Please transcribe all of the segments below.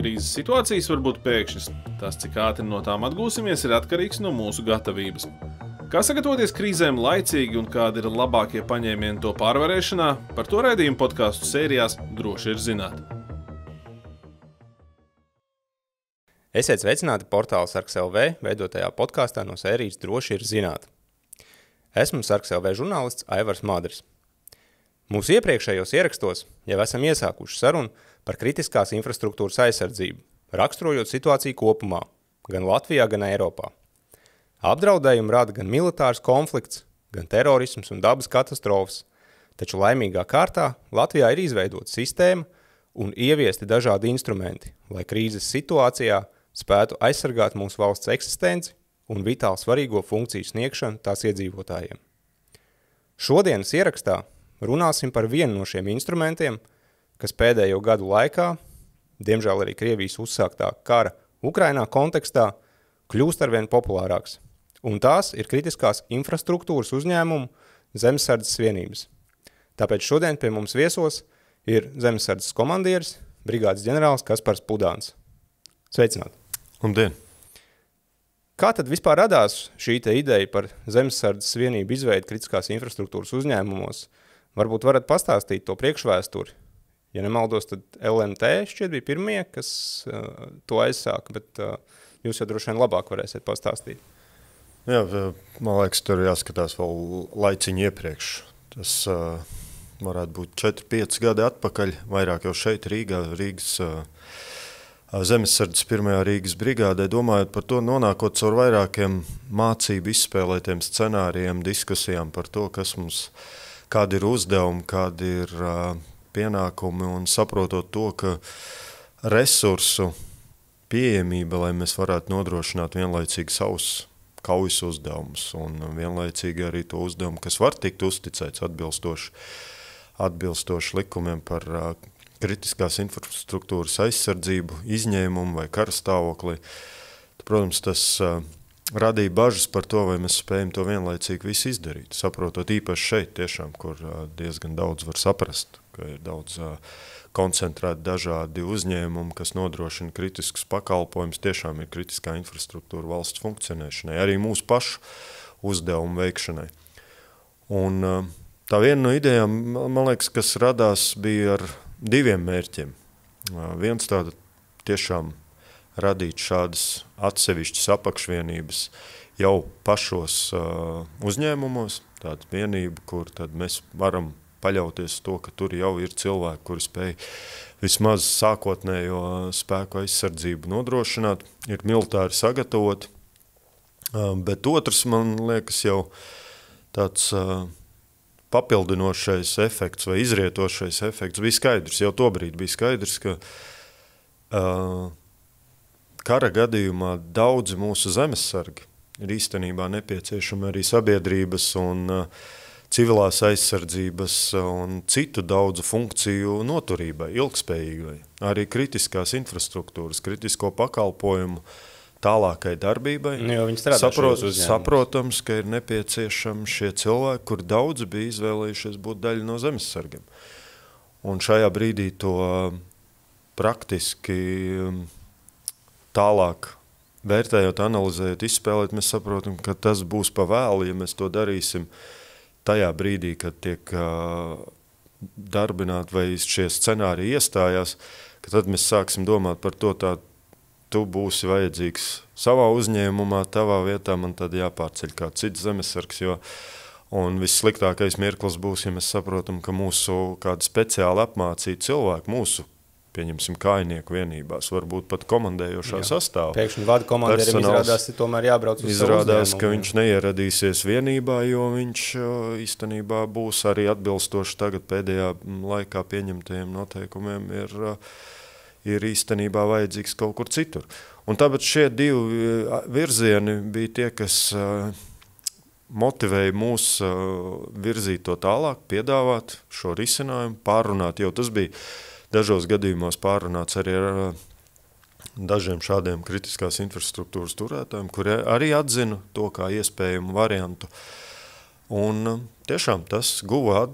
Krīzes situācijas var būt pēkšņas. Tas, cik ātri no tām atgūsimies, ir atkarīgs no mūsu gatavības. Kā sagatavoties krīzēm laicīgi un kādi ir labākie paņēmieni to pārvarēšanā, par to raidījumu podcastu sērijās droši ir zināt. Esiet sveicināti portāla Sarks LV veidotajā podkastā no sērijas Droši ir zināt. Esmu Sarks LV žurnālists Aivars Madris. Mūsu iepriekšējos ierakstos jau esam iesākuši sarunu par kritiskās infrastruktūras aizsardzību, raksturojot situāciju kopumā, gan Latvijā, gan Eiropā. Apdraudējumu rada gan militārs konflikts, gan terorisms un dabas katastrofas, taču laimīgā kārtā Latvijā ir izveidota sistēma un ieviesti dažādi instrumenti, lai krīzes situācijā spētu aizsargāt mūsu valsts eksistenci un vitāli svarīgo funkciju sniegšanu tās iedzīvotājiem. Šodienas ierakstā runāsim par vienu no šiem instrumentiem, kas pēdējo gadu laikā, diemžēl arī Krievijas uzsāktā kara Ukrainā kontekstā, kļūst arvien populārāks. Un tās ir kritiskās infrastruktūras uzņēmumu Zemesardzes vienības. Tāpēc šodien pie mums viesos ir Zemesardzes komandieris, brigādes ģenerālis Kaspars Pudāns. Sveicināti! Labdien! Kā tad vispār radās šī ideja par Zemesardzes vienību izveidi kritiskās infrastruktūras uzņēmumos? Varbūt varat pastāstīt to priekšvēsturi. Ja nemaldos, tad LMT šķiet bija pirmie, kas to aizsāka, bet jūs jau droši vien labāk varēsiet pastāstīt. Jā, man liekas, tur jāskatās vēl laiciņu iepriekš. Tas varētu būt 4-5 gadi atpakaļ, vairāk jau šeit Rīgas Zemesardzes pirmajā Rīgas brigādē, domājot par to, nonākot caur vairākiem mācību izspēlētiem scenārijiem, diskusijām par to, kādi ir uzdevumi, kādi ir pienākumi un saprotot to, ka resursu pieejamība, lai mēs varētu nodrošināt vienlaicīgi savus kaujas uzdevumus un vienlaicīgi arī to uzdevumu, kas var tikt uzticēts atbilstoši likumiem par kritiskās infrastruktūras aizsardzību, izņēmumu vai kara stāvoklī. Protams, tas radīja bažas par to, vai mēs spējam to vienlaicīgi visu izdarīt. Saprotot īpaši šeit tiešām, kur diezgan daudz var saprast, ka ir daudz koncentrēti dažādi uzņēmumi, kas nodrošina kritiskus pakalpojumus, tiešām ir kritiskā infrastruktūra valsts funkcionēšanai, arī mūsu pašu uzdevumu veikšanai. Un tā viena no idejām, man liekas, kas radās, bija ar diviem mērķiem. Viens tāda tiešām radīt šādas atsevišķas apakšvienības jau pašos uzņēmumos, tāda vienība, kur tad mēs varam paļauties to, ka tur jau ir cilvēki, kuri spēj vismaz sākotnējo spēku aizsardzību nodrošināt, ir militāri sagatavoti, bet otrs, man liekas, jau tāds papildinošais efekts vai izrietošais efekts bija skaidrs. Jau tobrīd bija skaidrs, ka kara gadījumā daudzi mūsu zemesargi ir īstenībā nepieciešami arī sabiedrības un civilās aizsardzības un citu daudzu funkciju noturībai, ilgspējīgai. Arī kritiskās infrastruktūras, kritisko pakalpojumu tālākai darbībai. Saprotams, ka ir nepieciešami šie cilvēki, kur daudzi bija izvēlējušies būt daļa no zemesargiem. Un šajā brīdī to praktiski tālāk vērtējot, analizējot, izspēlēt, mēs saprotam, ka tas būs pa vēlu, ja mēs to darīsim tajā brīdī, kad tiek darbināt vai šie scenāriji iestājās, ka tad mēs sāksim domāt par to, tu būsi vajadzīgs savā uzņēmumā, tavā vietā, man tad jāpārceļ kāds cits zemesargs, un vissliktākais mirklis būs, ja mēs saprotam, ka mūsu kādi speciāli apmācīti cilvēki, mūsu, pieņemsim, kājnieku vienībās, varbūt pat komandējošā sastāvā. Pēkšņi vada komandierim izrādās, ka tomēr jābrauc uz izrādās, ka viņš neieradīsies vienībā, jo viņš īstenībā būs arī atbilstoši tagad pēdējā laikā pieņemtajiem noteikumiem ir īstenībā vajadzīgs kaut kur citur. Un tāpēc šie divi virzieni bija tie, kas motivēja mūs virzīt to tālāk, piedāvāt šo risinājumu, pārrunāt, jo tas bija dažos gadījumos pārrunāts arī ar dažiem šādiem kritiskās infrastruktūras turētājiem, kuri arī atzina to kā iespējamu variantu. Un tiešām tas guva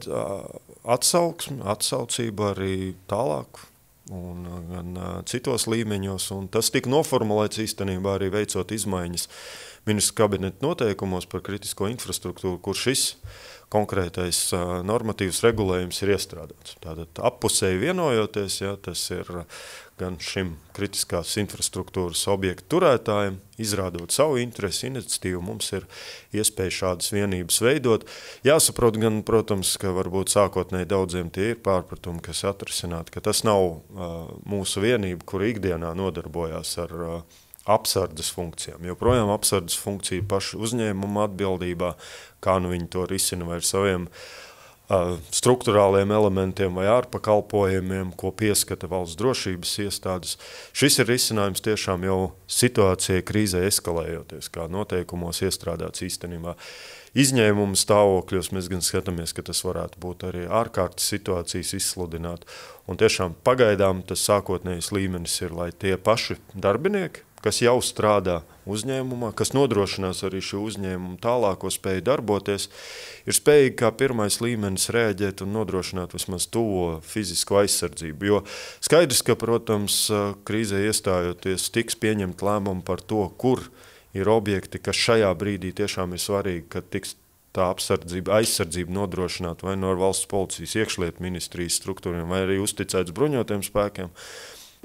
atsaucību arī tālāk gan citos līmeņos, un tas tika noformulēts īstenībā arī veicot izmaiņas ministru kabineta noteikumos par kritisko infrastruktūru, kur šis konkrētais normatīvs regulējums ir iestrādāts. Tātad appusēji vienojoties, tas ir gan šim kritiskās infrastruktūras objektu turētājiem, izrādot savu interesi, iniciatīvu, mums ir iespēja šādas vienības veidot. Jāsaprot gan, protams, ka varbūt sākotnēji daudziem tie ir pārpratumi, kas atrisināti, ka tas nav mūsu vienība, kur ikdienā nodarbojās ar apsardzes funkcijām. Joprojām apsardzes funkcija paši uzņēmuma atbildībā, kā nu viņi to risina vai ar saviem strukturāliem elementiem vai ārpakalpojumiem, ko pieskata valsts drošības iestādes. Šis ir risinājums tiešām jau situācijai krīzē eskalējoties, kā noteikumos iestrādāts īstenībā. Izņēmumu stāvokļos mēs gan skatāmies, ka tas varētu būt arī ārkārtas situācijas izsludināt. Un tiešām pagaidām tas sākotnējais līmenis ir, lai tie paši darbinieki, kas jau strādā uzņēmumā, kas nodrošinās arī šo uzņēmumu tālāko spēju darboties, ir spējīgi kā pirmais līmenis rēģēt un nodrošināt vismaz tuvo fizisko aizsardzību. Jo skaidrs, ka, protams, krīzē iestājoties tiks pieņemt lēmumu par to, kur ir objekti, kas šajā brīdī tiešām ir svarīgi, ka tiks tā aizsardzība nodrošināt vai no valsts policijas iekšlietu ministrijas struktūriem, vai arī uzticēts bruņotiem spēkiem.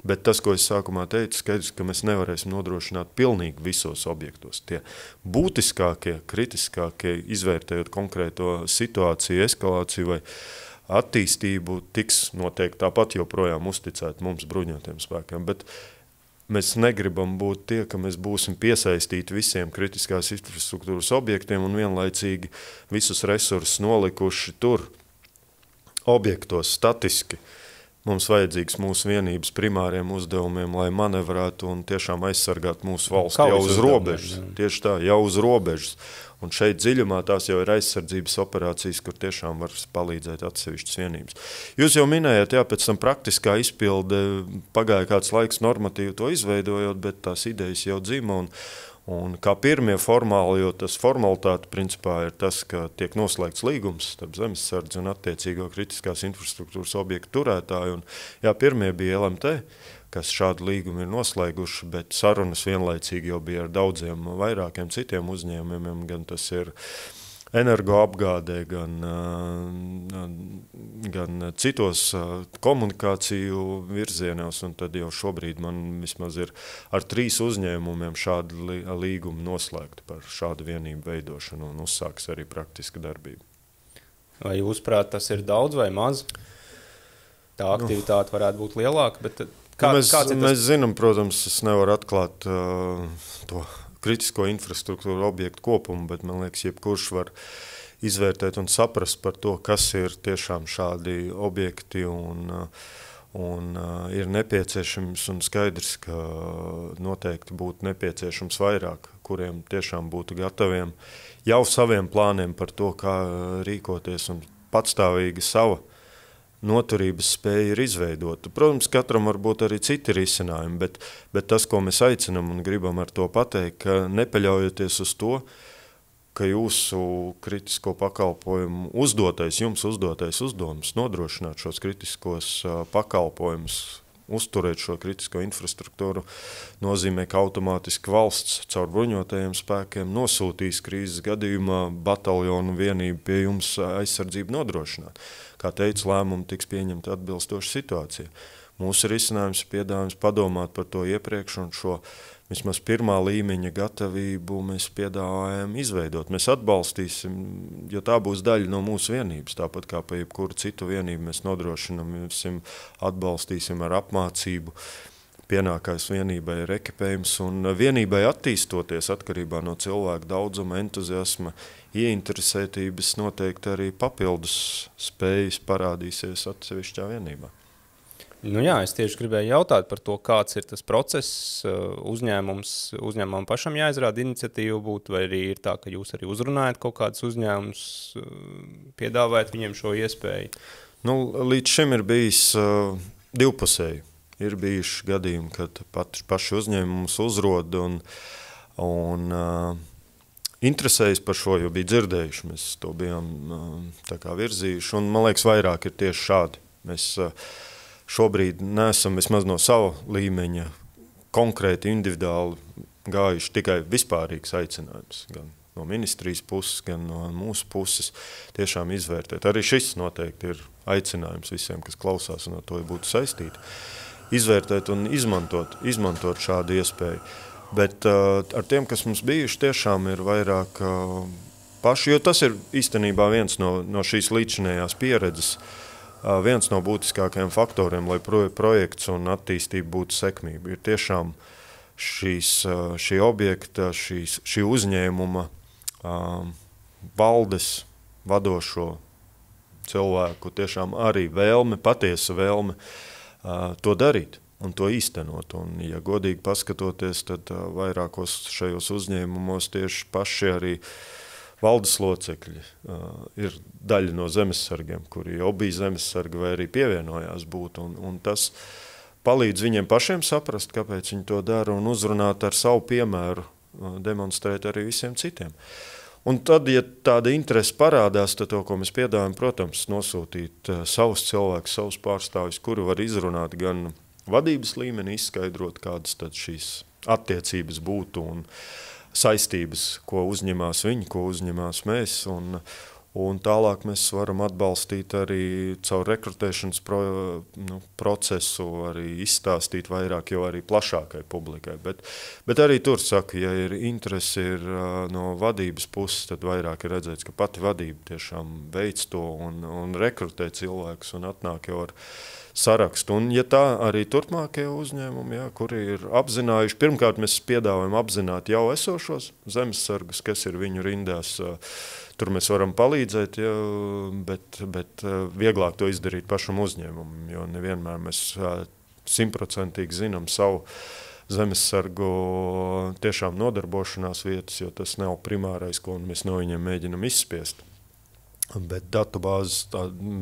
Bet tas, ko es sākumā teicu, skaidrs, ka mēs nevarēsim nodrošināt pilnīgi visos objektos. Tie būtiskākie, kritiskākie, izvērtējot konkrēto situāciju, eskalāciju vai attīstību, tiks noteikti tāpat joprojām uzticēt mums bruņotiem spēkiem. Bet mēs negribam būt tie, ka mēs būsim piesaistīti visiem kritiskās infrastruktūras objektiem un vienlaicīgi visus resursus nolikuši tur objektos statiski. Mums vajadzīgs mūsu vienības primāriem uzdevumiem, lai manevrētu un tiešām aizsargātu mūsu valsti jau uz robežas. Tieši tā, jau uz robežas. Un šeit dziļumā tās jau ir aizsardzības operācijas, kur tiešām var palīdzēt atsevišķas vienības. Jūs jau minējāt, pēc tam praktiskā izpilde pagāja kāds laiks normatīvi to izveidojot, bet tās idejas jau dzima un kā pirmie formāli, jo tas formalitāte principā ir tas, ka tiek noslēgts līgums starp zemesardzi un attiecīgo kritiskās infrastruktūras objektu turētāju. Un, pirmie bija LMT, kas šādu līgumu ir noslēguši, bet sarunas vienlaicīgi jau bija ar daudziem vairākiem citiem uzņēmumiem, gan tas ir energoapgādē, gan citos komunikāciju virzienos, un tad jau šobrīd man vismaz ir ar 3 uzņēmumiem šādi līgumi noslēgti par šādu vienību veidošanu un uzsāks arī praktiska darbība. Vai jūsuprāt, tas ir daudz vai maz? Tā aktivitāte varētu būt lielāka, bet mēs zinām, protams, es nevaru atklāt to kritisko infrastruktūru objektu kopumu, bet man liekas, jebkurš var izvērtēt un saprast par to, kas ir tiešām šādi objekti un ir nepieciešams un skaidrs, ka noteikti būtu nepieciešams vairāk, kuriem tiešām būtu gataviem jau saviem plāniem par to, kā rīkoties un patstāvīgi sava noturības spēja ir izveidota. Protams, katram var būt arī citi risinājumi, bet tas, ko mēs aicinam un gribam ar to pateikt, ka nepaļaujoties uz to, ka jūsu kritisko pakalpojumu jums uzdotais uzdevums nodrošināt šos kritiskos pakalpojumus, uzturēt šo kritisko infrastruktūru, nozīmē, ka automātiski valsts caur bruņotajiem spēkiem nosūtīs krīzes gadījumā bataljonu vienību pie jums aizsardzību nodrošināt. Kā teicu, lēmumi tiks pieņemti atbilstoši situācijai. Mūsu risinājums ir piedāvājums padomāt par to iepriekš un šo vismaz pirmā līmeņa gatavību mēs piedāvājam izveidot. Mēs atbalstīsim, jo tā būs daļa no mūsu vienības, tāpat kā pa jebkuru citu vienību mēs nodrošinām, atbalstīsim ar apmācību, pienākais vienībai ir ekipējums un vienībai attīstoties atkarībā no cilvēku daudzuma, entuziasma, ieinteresētības noteikti arī papildus spējas parādīsies atsevišķā vienībā. Es tieši gribēju jautāt par to, kāds ir tas process, uzņēmumam pašam jāizrāda iniciatīvu būt, vai arī ir tā, ka jūs arī uzrunājat kaut kādus uzņēmumus, piedāvājat viņiem šo iespēju? Līdz šim ir bijis divpusēji. Ir bijuši gadījumi, kad paši uzņēmumus uzrod un interesējas par šo, jo bija dzirdējuši, mēs to bijām tā kā virzījuši, un man liekas vairāk ir tieši šādi. Mēs šobrīd neesam vismaz no sava līmeņa konkrēti individuāli gājuši tikai vispārīgs aicinājums, gan no ministrijas puses, gan no mūsu puses tiešām izvērtēt. Arī šis noteikti ir aicinājums visiem, kas klausās un ar to būtu saistīti. Izvērtēt un izmantot šādu iespēju. Bet ar tiem, kas mums bijuši, tiešām ir vairāk paši, jo tas ir īstenībā viens no šīs līdzinējās pieredzes, viens no būtiskākajiem faktoriem, lai projekts un attīstība būtu sekmība. Ir tiešām šī objekta, šī uzņēmuma valdes vadošo cilvēku tiešām arī patiesa vēlme to darīt un to īstenot. Un, ja godīgi paskatoties, tad vairākos šajos uzņēmumos tieši paši arī valdes locekļi ir daļa no zemesargiem, kuri jau bija zemesargi vai arī pievienojās būt. Un tas palīdz viņiem pašiem saprast, kāpēc viņi to dara un uzrunāt ar savu piemēru, demonstrēt arī visiem citiem. Un tad, ja tāda interese parādās, tad to, ko mēs piedāvājam, protams, nosūtīt savus cilvēkus, savus pārstāvjus, kuri var izrunāt gan vadības līmeni, izskaidrot, kādas tad šīs attiecības būtu un saistības, ko uzņemās viņi, ko uzņemās mēs. Un tālāk mēs varam atbalstīt arī caur rekrutēšanas procesu, arī izstāstīt vairāk jau arī plašākai publikai. Bet arī tur saka, ja ir interesi no vadības puses, tad vairāk ir redzēts, ka pati vadība tiešām veic to un rekrutē cilvēkus un atnāk jau ar sarakstu. Un ja tā arī turpmākie uzņēmumi, kuri ir apzinājuši, pirmkārt mēs piedāvājam apzināt jau esošos zemesargus, kas ir viņu rindās. Tur mēs varam palīdzēt, bet vieglāk to izdarīt pašam uzņēmumam, jo nevienmēr mēs 100% zinām savu zemesargu tiešām nodarbošanās vietas, jo tas nav primārais, ko mēs no viņiem mēģinam izspiest. Bet datubāzes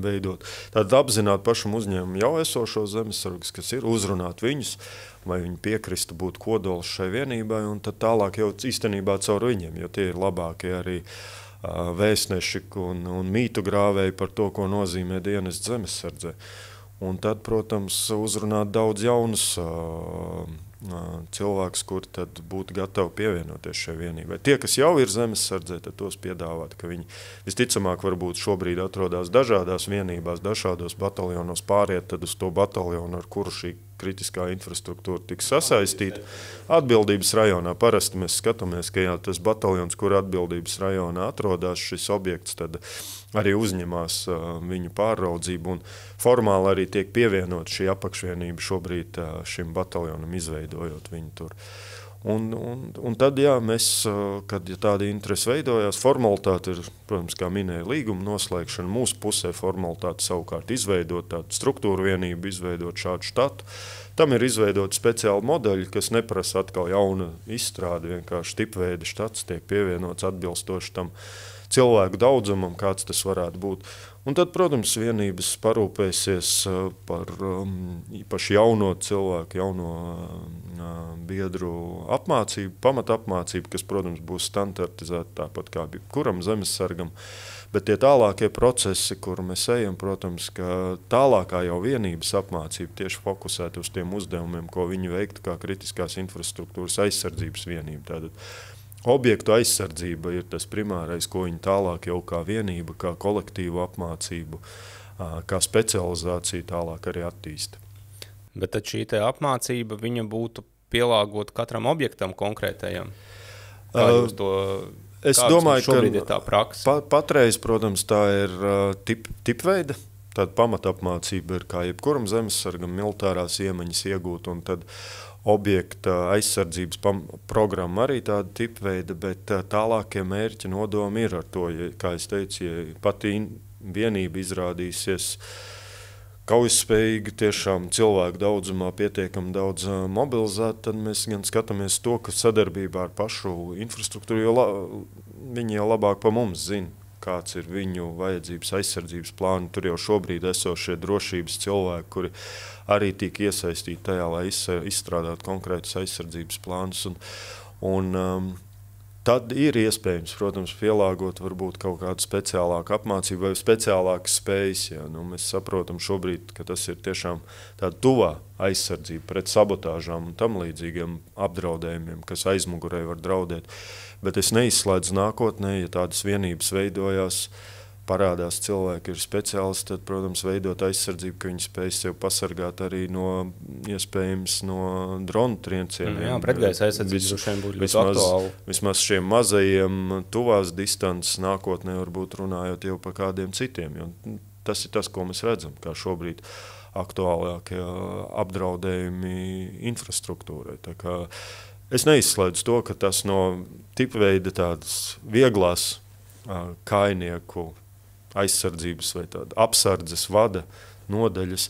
veidot, tad apzināt pašam uzņēmumam jau esošo zemesargus, kas ir, uzrunāt viņus, vai viņi piekristu būt kodols šai vienībai, un tad tālāk jau īstenībā caur viņiem, jo tie ir labākie arī vēstneši un mītu grāvēji par to, ko nozīmē dienests zemesardzē. Un tad, protams, uzrunāt daudz jaunus cilvēkus, kuri tad būtu gatavi pievienoties šai vienībai. Tie, kas jau ir zemesardzē, tad tos piedāvāt, ka viņi visticamāk varbūt šobrīd atrodas dažādās vienībās, dažādos bataljonos, pāriet tad uz to bataljonu, ar kuru šī kritiskā infrastruktūra tiks sasaistīta. Atbildības rajonā parasti mēs skatāmies, ka tas bataljons, kur atbildības rajonā atrodas šis objekts, tad arī uzņemās viņu pārraudzību un formāli arī tiek pievienot šī apakšvienība šobrīd šim bataljonam, izveidojot viņu tur. Un tad, mēs, kad tāda interese veidojās, formalitāte ir, protams, kā minēja, līguma noslēgšana, mūsu pusē formalitāte savukārt izveidot tādu struktūru vienību, izveidot šādu štatu. Tam ir izveidot speciāli modeļi, kas neprasa atkal jauna izstrāde, vienkārši tipveida štats tiek pievienots atbilstoši tam cilvēku daudzumam, kāds tas varētu būt. Un tad, protams, vienības parūpēsies par īpaši jauno cilvēku, jauno biedru apmācību, pamatapmācību, kas, protams, būs standartizēta tāpat kā kuram zemesargam. Bet tie tālākie procesi, kur mēs ejam, protams, ka tālākā jau vienības apmācība tieši fokusēt uz tiem uzdevumiem, ko viņi veiktu kā kritiskās infrastruktūras aizsardzības vienība. Tātad objektu aizsardzība ir tas primārais, ko viņi tālāk jau kā vienība, kā kolektīvu apmācību, kā specializāciju tālāk arī attīsta. Bet tad šī te apmācība, viņa būtu pielāgot katram objektam konkrētajam? Kā jūs to... Es domāju, šobrīd ir tā praksa? Patreiz, protams, tā ir tipveida. Tāda pamatapmācība ir kā jebkuram zemesargam militārās iemaņas iegūt, un tad objekta aizsardzības programma arī tāda tipveida, bet tālākie mērķi nodomi ir ar to, kā es teicu, ja pati vienība izrādīsies kaujaspējīgi, tiešām cilvēku daudzumā pietiekami daudz mobilizēt, tad mēs gan skatāmies to, ka sadarbībā ar pašu infrastruktūru, jo viņi jau labāk pa mums zina, kāds ir viņu vajadzības aizsardzības plāni. Tur jau šobrīd esošie drošības cilvēki, kuri arī tika iesaistīti tajā, lai izstrādātu konkrētus aizsardzības plānus. Tad ir iespējams, protams, pielāgot varbūt kaut kādu speciālāku apmācību vai speciālākas spējas. Ja? Mēs saprotam šobrīd, ka tas ir tiešām tāda tuvā aizsardzība pret sabotāžām un tam līdzīgiem apdraudējumiem, kas aizmugurē var draudēt. Bet es neizslēdzu nākotnē, ja tādas vienības veidojās, parādās cilvēki, ir speciālisti, tad, protams, veidot aizsardzību, ka viņi spēj sev pasargāt arī iespējams no dronu triecieniem. Jā, pretgaisa aizsardzības droši vien būtu ļoti aktuāli. Vismaz šiem mazajiem tuvās distances nākotnē varbūt runājot jau par kādiem citiem, jo tas ir tas, ko mēs redzam, kā šobrīd aktuālākie apdraudējumi infrastruktūrai. Tā kā es neizslēdzu to, ka tas no tipveida tādas vieglās kainieku aizsardzības vai tāda apsardzes vada nodaļas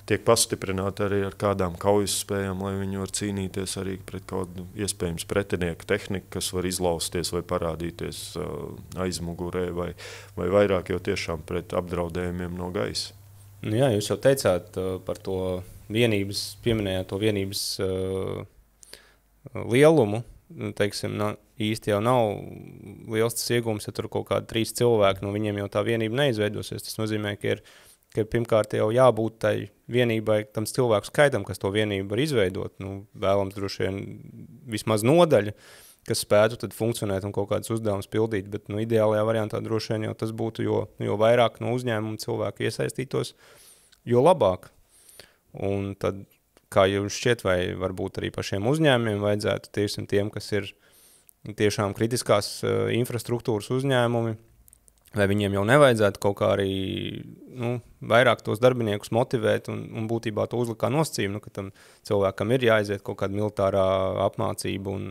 tiek pastiprināti arī ar kādām kaujas spējām, lai viņi var cīnīties arī pret kādu iespējams pretinieku tehniku, kas var izlausties vai parādīties aizmugurē vai vairāk jau tiešām pret apdraudējumiem no gaisa. Nu jā, jūs jau teicāt par to vienības, pieminējāt to vienības lielumu. Teiksim, īsti jau nav liels tas iegums, ja tur kaut kādi 3 cilvēki, no viņiem jau tā vienība neizveidosies. Tas nozīmē, ka ir pirmkārt jau jābūt tai vienībai, tam cilvēku skaitam, kas to vienību var izveidot. Vēlams droši vien vismaz nodaļa, kas spētu tad funkcionēt un kaut kādus uzdevumus pildīt, bet ideālajā variantā droši vien jau tas būtu, jo vairāk no uzņēmumu cilvēku iesaistītos, jo labāk. Un tad kā jums šķiet, vai varbūt arī pašiem uzņēmumiem vajadzētu tiem, kas ir tiešām kritiskās infrastruktūras uzņēmumi, vai viņiem jau nevajadzētu kaut kā arī vairāk tos darbiniekus motivēt un būtībā to uzlikt kā nosacījumu, ka tam cilvēkam ir jāaiziet kaut kāda militārā apmācība un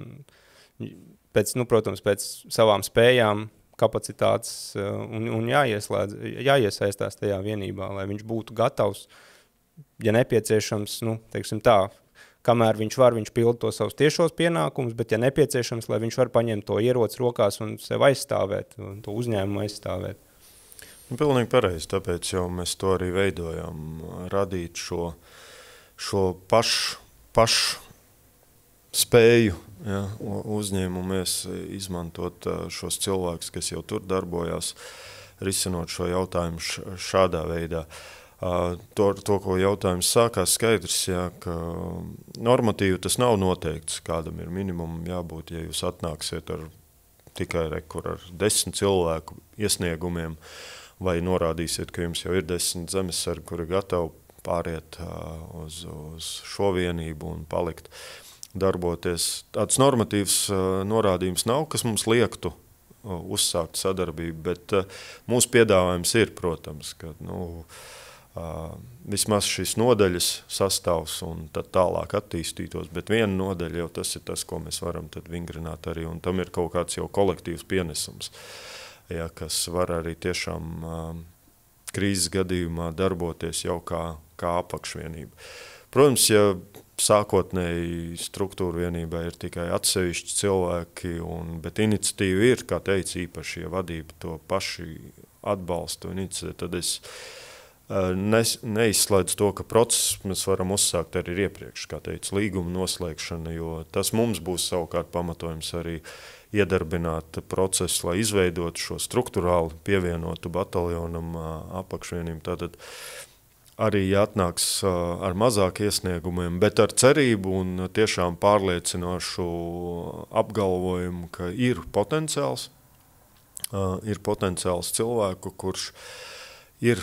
protams, pēc savām spējām, kapacitātes un jāiesaistās tajā vienībā, lai viņš būtu gatavs, ja nepieciešams, teiksim tā, kamēr viņš pilda to savus tiešos pienākumus, bet ja nepieciešams, lai viņš var paņemt to ieroci rokās un sev aizstāvēt, un to uzņēmumu aizstāvēt. Pilnīgi pareizi, tāpēc jau mēs to arī veidojam, radīt šo pašu spēju, ja, uzņēmumies izmantot šos cilvēkus, kas jau tur darbojās, risinot šo jautājumu šādā veidā. To, ko jautājums sākās skaidrs, jā, ka normatīvi tas nav noteikts, kādam ir minimum jābūt, ja jūs atnāksiet tikai ar 10 cilvēku iesniegumiem, vai norādīsiet, ka jums jau ir 10 zemesargi, kuri gatavi pāriet uz šo vienību un palikt darboties. Tāds normatīvs norādījums nav, kas mums liektu uzsākt sadarbību, bet mūsu piedāvājums ir, protams, ka, vismaz šīs nodaļas sastāvs un tad tālāk attīstītos, bet viena nodaļa jau tas ir tas, ko mēs varam tad vingrināt arī, un tam ir kaut kāds jau kolektīvs pienesums, ja, kas var arī tiešām krīzes gadījumā darboties jau kā apakšvienība. Protams, ja sākotnēji struktūra vienībā ir tikai atsevišķi cilvēki, bet iniciatīva ir, kā teica, īpaši, ja vadība to paši atbalsta un iniciatīva, tad es neizslēdz to, ka procesu mēs varam uzsākt arī iepriekš, kā teica, līguma noslēgšana, jo tas mums būs savukārt pamatojums arī iedarbināt procesu, lai izveidotu šo struktūrāli pievienotu bataljonam apakšvienību. Tātad arī jāatnāks ar mazāk iesniegumiem, bet ar cerību un tiešām pārliecinošu apgalvojumu, ka ir potenciāls cilvēku, kurš ir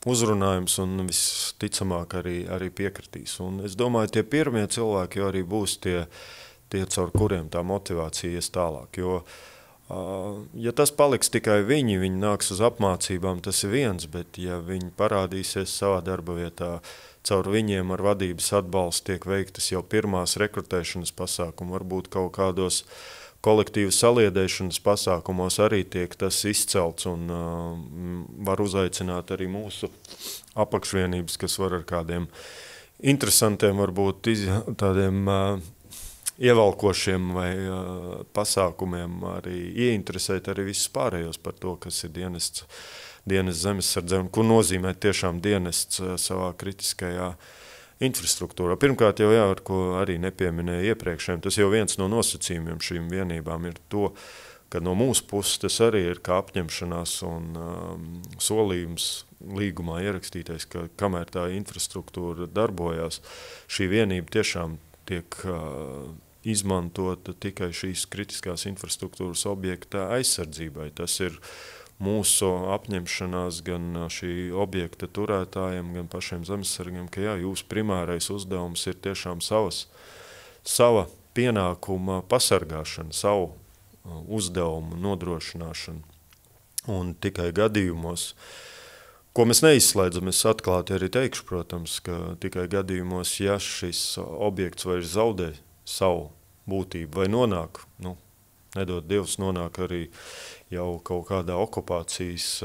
uzrunājums un visticamāk arī piekritīs. Un es domāju, tie pirmie cilvēki jau arī būs tie, caur kuriem tā motivācija ies tālāk. Jo, ja tas paliks tikai viņi nāks uz apmācībām, tas ir viens, bet ja viņi parādīsies savā darba vietā, caur viņiem ar vadības atbalstu tiek veiktas jau pirmās rekrutēšanas pasākumi, varbūt kaut kādos kolektīvu saliedēšanas pasākumos arī tiek tas izcelts un var uzaicināt arī mūsu apakšvienības, kas var ar kādiem interesantiem, varbūt tādiem ievalkošiem vai pasākumiem arī ieinteresēt arī visus pārējos par to, kas ir dienests zemesardzē un ko nozīmē tiešām dienests savā kritiskajā infrastruktūrā. Pirmkārt jau ar ko arī nepieminēja iepriekšējiem, tas jau viens no nosacījumiem šīm vienībām ir to, ka no mūsu puses tas arī ir kā apņemšanās un solījums līgumā ierakstītais, ka kamēr tā infrastruktūra darbojās, šī vienība tiešām tiek izmantota tikai šīs kritiskās infrastruktūras objekta aizsardzībai. Tas ir mūsu apņemšanās gan šī objekta turētājiem, gan pašiem zemesargiem, ka jā, jūsu primārais uzdevums ir tiešām sava pienākuma pasargāšana, savu uzdevumu nodrošināšana. Un tikai gadījumos, ko mēs neizslēdzam, es atklāti arī teikšu, protams, ka tikai gadījumos, ja šis objekts vairs zaudē savu būtību vai nonāk, nedod Dievs, nonāk arī jau kaut kādā okupācijas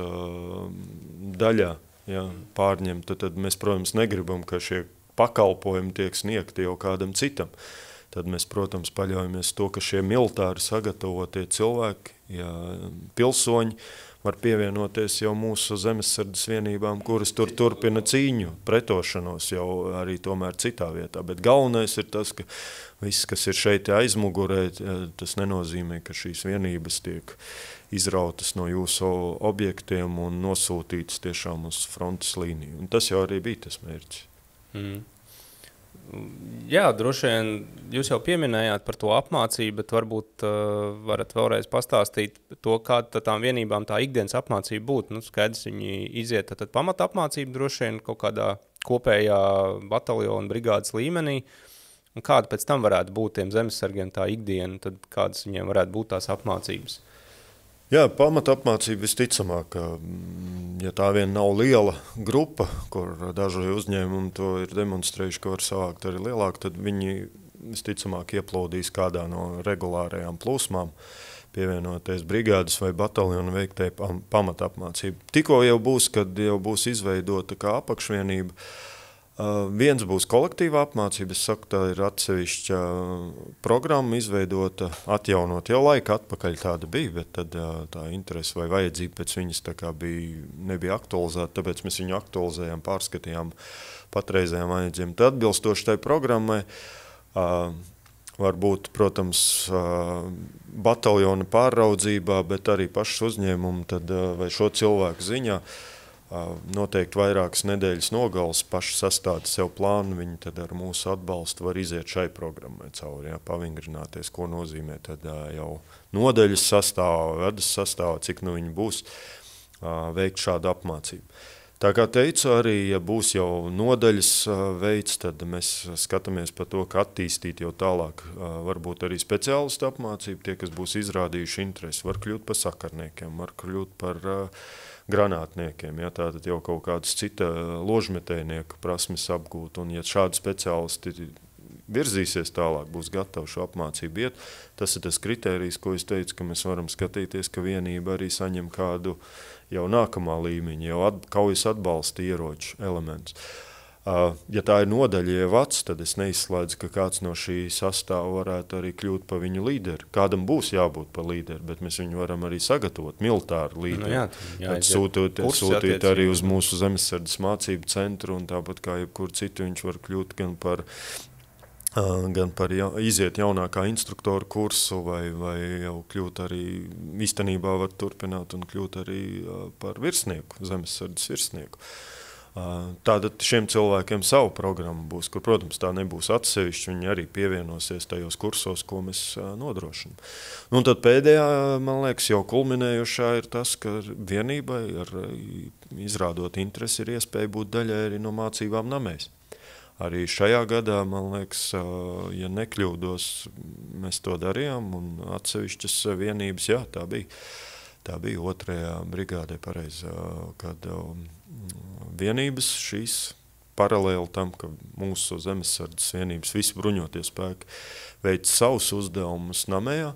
daļā, ja, pārņemta, tad mēs, protams, negribam, ka šie pakalpojumi tiek sniegti jau kādam citam. Tad mēs, protams, paļaujamies to, ka šie militāri sagatavotie cilvēki, ja pilsoņi, var pievienoties jau mūsu zemesardzes vienībām, kuras tur turpina cīņu, pretošanos jau arī tomēr citā vietā. Bet galvenais ir tas, ka viss, kas ir šeit aizmugurē, tas nenozīmē, ka šīs vienības tiek izrautas no jūsu objektiem un nosūtītas tiešām uz frontes līniju. Un tas jau arī bija tas mērķis. Jā, droši vien jūs jau pieminējāt par to apmācību, bet varbūt varat vēlreiz pastāstīt to, kāda tām vienībām tā ikdienas apmācība būtu. Skaidrs, viņi iziet tad pamata apmācību droši vien kaut kādā kopējā bataljona brigādes līmenī. Un kāda pēc tam varētu būt tiem zemesargiem tā ikdiena, tad kādas viņiem varētu būt tās apmācības? Jā, pamata apmācība visticamāk, ja tā vien nav liela grupa, kur daži uzņēmumi to ir demonstrējuši, ka var savākt arī lielāk, tad viņi visticamāk ieplūdīs kādā no regulārajām plūsmām, pievienoties brigādes vai bataljonu veiktai pamata apmācību. Tikko jau būs, kad jau būs izveidota kā apakšvienība, viens būs kolektīva apmācība, es saku, tā ir atsevišķa programma izveidota, atjaunot, jau laika atpakaļ tāda bija, bet tad tā interese vai vajadzība pēc viņas tā kā nebija aktualizēta, tāpēc mēs viņu aktualizējām, pārskatījām patreizējām vajadzībām. Tad atbilstoši tai programmai varbūt, protams, bataljona pārraudzībā, bet arī pašas uzņēmumu tad, vai šo cilvēku ziņā, noteikti vairākas nedēļas nogales paši sastāda sev plānu, viņi tad ar mūsu atbalstu var iziet šai programmai cauri, pavingrināties, ko nozīmē tad jau nodaļas sastāvā, vedas sastāvā, cik viņi būs veikt šādu apmācību. Tā kā teicu, arī, ja būs jau nodaļas veids, tad mēs skatāmies par to, ka attīstīt jau tālāk varbūt arī speciālistu apmācību, tie, kas būs izrādījuši interesi, var kļūt par sakarniekiem, var kļūt par granātniekiem, ja, tātad jau kaut kādas cita ložmetējnieku prasmes apgūt, un ja šādi speciālisti virzīsies tālāk, būs gatavi šo apmācību iet, tas ir tas kritērijs, ko es teicu, ka mēs varam skatīties, ka vienība arī saņem kādu jau nākamā līmeņa, jau kaujas atbalsta ieroču elements. Ja tā ir nodaļa jau vats, tad es neizslēdzu, ka kāds no šī sastāva varētu arī kļūt par viņu līderi. Kādam būs jābūt par līderi, bet mēs viņu varam arī sagatavot, militāru līderi. Tad sūtīt arī uz mūsu zemesardzes mācību centru, un tāpat kā jebkur citu viņš var kļūt gan par iziet jaunākā instruktoru kursu, vai jau kļūt arī, īstenībā var turpināt un kļūt arī par virsnieku, zemesardzes virsnieku. Tātad šiem cilvēkiem savu programmu būs, kur, protams, tā nebūs atsevišķi, viņi arī pievienosies tajos kursos, ko mēs nodrošinām. Un tad pēdējā, man liekas, jau kulminējušā ir tas, ka vienībai, izrādot interesi, ir iespēja būt daļai arī no mācībām namēs. Arī šajā gadā, man liekas, ja nekļūdos, mēs to darījām, un atsevišķas vienības, jā, tā bija 2. brigādē pareizi, kad vienības šīs paralēli tam, ka mūsu zemesardzes vienības visi bruņotie spēki veic savus uzdevumus namējā,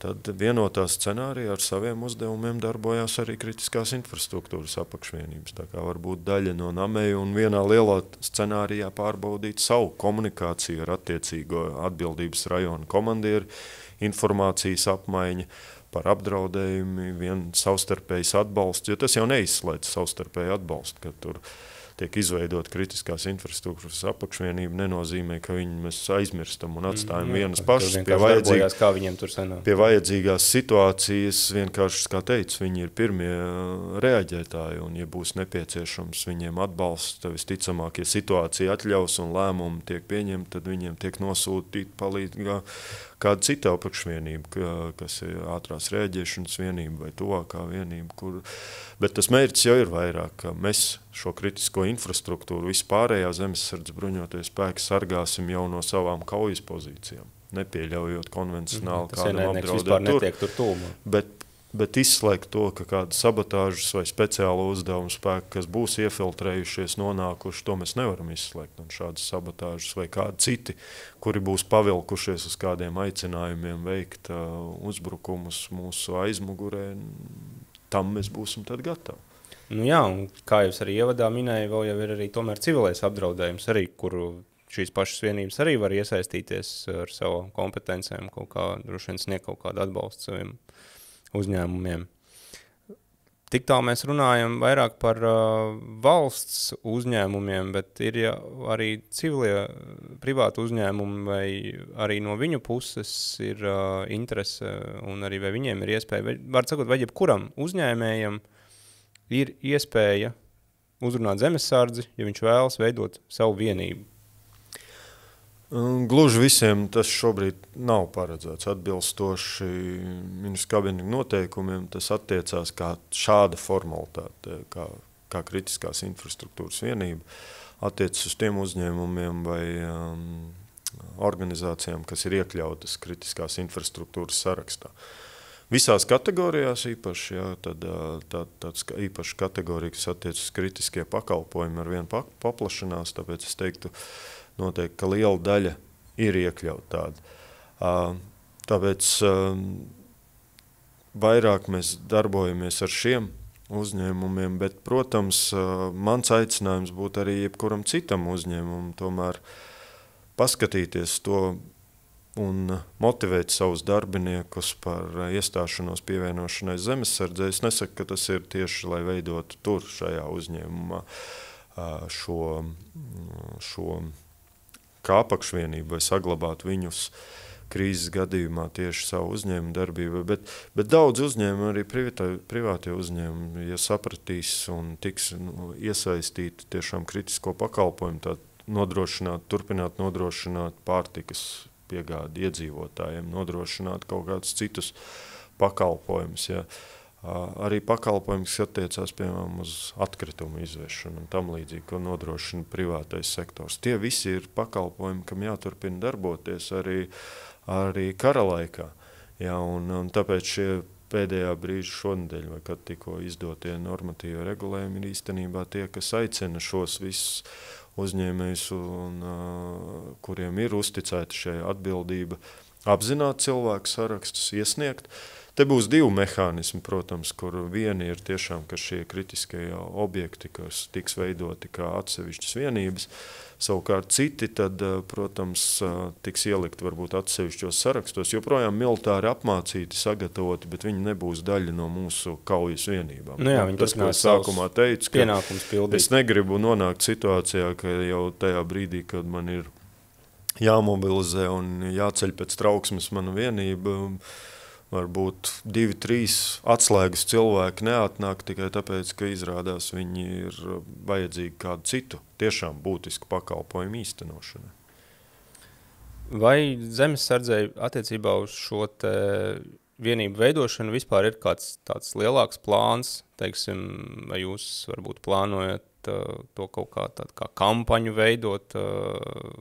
tad vienotā scenārija ar saviem uzdevumiem darbojās arī kritiskās infrastruktūras apakšvienības. Tā kā var būt daļa no namēja un vienā lielā scenārijā pārbaudīt savu komunikāciju ar attiecīgo atbildības rajonu komandieri, informācijas apmaiņa par apdraudējumi, savstarpējs atbalsts, jo tas jau neizslēdz savstarpēju atbalstu, ka tur tiek izveidot kritiskās infrastruktūras apakšvienība, nenozīmē, ka mēs aizmirstam un atstājam vienas pašas pie vajadzīgās situācijas. Vienkārši, kā teicu, viņi ir pirmie reaģētāji, un ja būs nepieciešams viņiem atbalsts, tad visticamāk, ja situācija atļaus un lēmumi tiek pieņemti, tad viņiem tiek nosūtīt palīdzīgā kāda cita apakšvienība, kas ir ātrās reaģēšanas vienība vai tuvākā vienība. Bet tas mērķis jau ir vairāk, ka mēs šo kritisko infrastruktūru, vispārējā zemesardze bruņoties spēki sargāsim jau no savām kaujas pozīcijām, nepieļaujot konvencionāli kādam apdraudēt tur. Bet izslēgt to, ka kāda sabotāžas vai speciālo uzdevumu spēku, kas būs iefiltrējušies, nonākuši, to mēs nevaram izslēgt. Un šādas sabotāžas vai kādi citi, kuri būs pavilkušies uz kādiem aicinājumiem veikt uzbrukumus mūsu aizmugurē, tam mēs būsim tad gatavi. Nu jā, un kā jūs arī ievadā minēja, vēl jau ir arī tomēr civilais apdraudējums, arī, kuru šīs pašas vienības arī var iesaistīties ar savu kompetencēm, kaut kā droši vien sniegt kaut kādu atbalstu saviem uzņēmumiem. Tik tā mēs runājam vairāk par valsts uzņēmumiem, bet ir arī civilie privāti uzņēmumi, vai arī no viņu puses ir interese, un arī vai viņiem ir iespēja, var sakot, vai jebkuram uzņēmējam ir iespēja uzrunāt zemesardzi, ja viņš vēlas veidot savu vienību. Gluži visiem tas šobrīd nav paredzēts atbilstoši ministru kabineta noteikumiem. Tas attiecās kā šāda formalitāte, kā kritiskās infrastruktūras vienība, attiecas uz tiem uzņēmumiem vai organizācijām, kas ir iekļautas kritiskās infrastruktūras sarakstā. Visās kategorijās īpaši, tāds īpaši kategorija, kas attiecas uz kritiskie pakalpojumi ar vienu paplašanās, tāpēc es teiktu, noteikti, ka liela daļa ir iekļaut tāda. Tāpēc vairāk mēs darbojamies ar šiem uzņēmumiem, bet, protams, mans aicinājums būtu arī jebkuram citam uzņēmumam tomēr paskatīties to un motivēt savus darbiniekus par iestāšanos pievienošanai zemesardzei. Es nesaku, ka tas ir tieši, lai veidotu tur šajā uzņēmumā šo kā apakšvienību vai saglabāt viņus krīzes gadījumā tieši savu uzņēmumu darbību. Bet daudz uzņēmumu, arī privātie uzņēmumi, ja sapratīs un tiks iesaistīti tiešām kritisko pakalpojumu, tad turpināt nodrošināt pārtikas piegādi iedzīvotājiem, nodrošināt kaut kādus citus pakalpojumus. Ja. Arī pakalpojumi, kas attiecās, piemēram, uz atkritumu izvešanu un tam līdzīgi, ko nodrošina privātais sektors. Tie visi ir pakalpojumi, kam jāturpina darboties arī kara laikā. Ja, un tāpēc šie pēdējā brīža šonedēļ, vai kad tikko izdotie normatīvi regulējumi, ir īstenībā tie, kas aicina šos visus uzņēmējus, kuriem ir uzticēta šī atbildība, apzināt cilvēku sarakstus, iesniegt. Te būs divi mehānismi, protams, kur vieni ir tiešām, ka šie kritiskie objekti, kas tiks veidoti kā atsevišķas vienības, savukārt citi, tad, protams, tiks ielikt varbūt atsevišķos sarakstos, joprojām militāri apmācīti, sagatavoti, bet viņi nebūs daļa no mūsu kaujas vienībām. Nu jā, viņi tas, ko es sākumā teicu, ka pildīt. Es negribu nonākt situācijā, ka jau tajā brīdī, kad man ir jāmobilizē un jāceļ pēc trauksmes mana vienība, varbūt 2-3 atslēgas cilvēki neatnāk tikai tāpēc, ka izrādās viņi ir vajadzīgi kādu citu tiešām būtisku pakalpojumu īstenošanai. Vai zemesardzei attiecībā uz šo te vienību veidošanu vispār ir kāds tāds lielāks plāns, teiksim, vai jūs varbūt plānojat to kaut kā kampaņu veidot,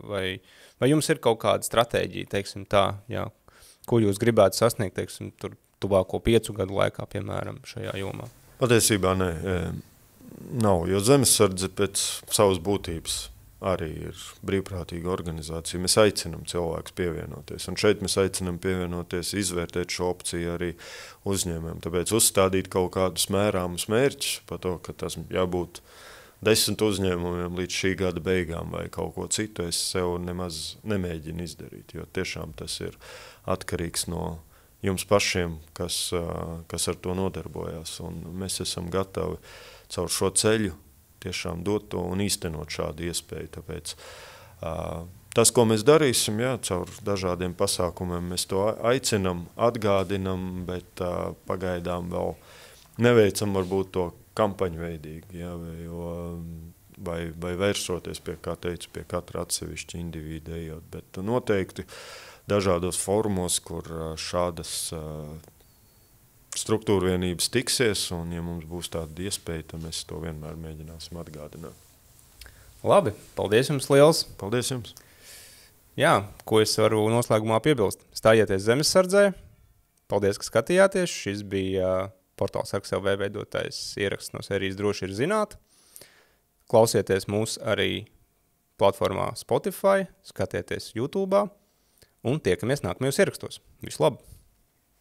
vai jums ir kaut kāda stratēģija, teiksim tā, jā, ko jūs gribētu sasniegt, teiksim, tur tuvāko 5 gadu laikā, piemēram, šajā jomā? Patiesībā nav, jo zemesardze pēc savas būtības arī ir brīvprātīga organizācija. Mēs aicinam cilvēkus pievienoties, un šeit mēs aicinam pievienoties, izvērtēt šo opciju arī uzņēmumiem. Tāpēc uzstādīt kaut kādus mērāmus mērķus par to, ka tas jābūt 10 uzņēmumiem līdz šī gada beigām vai kaut ko citu, es sev nemaz nemēģinu izdarīt, jo tiešām tas ir atkarīgs no jums pašiem, kas ar to nodarbojās. Un mēs esam gatavi caur šo ceļu tiešām dot to un īstenot šādu iespēju. Tāpēc tas, ko mēs darīsim, jā, caur dažādiem pasākumiem, mēs to aicinam, atgādinam, bet pagaidām vēl neveicam varbūt to kampaņu veidīgi, jā, vai vērsoties pie, kā teicu, pie katra atsevišķa individa ejot, bet noteikti dažādos formos, kur šādas struktūra vienības tiksies, un ja mums būs tāda iespēja, tad mēs to vienmēr mēģināsim atgādināt. Labi, paldies jums liels. Paldies jums. Jā, ko es varu noslēgumā piebilst? Stājieties zemessardzē. Paldies, ka skatījāties. Šis bija portāls Sarks.lv veidotais ieraksts no sērijas Droši ir zināt. Klausieties mūs arī platformā Spotify, skatieties YouTube'ā un tiekamies nākamajos ierakstos. Visu labu!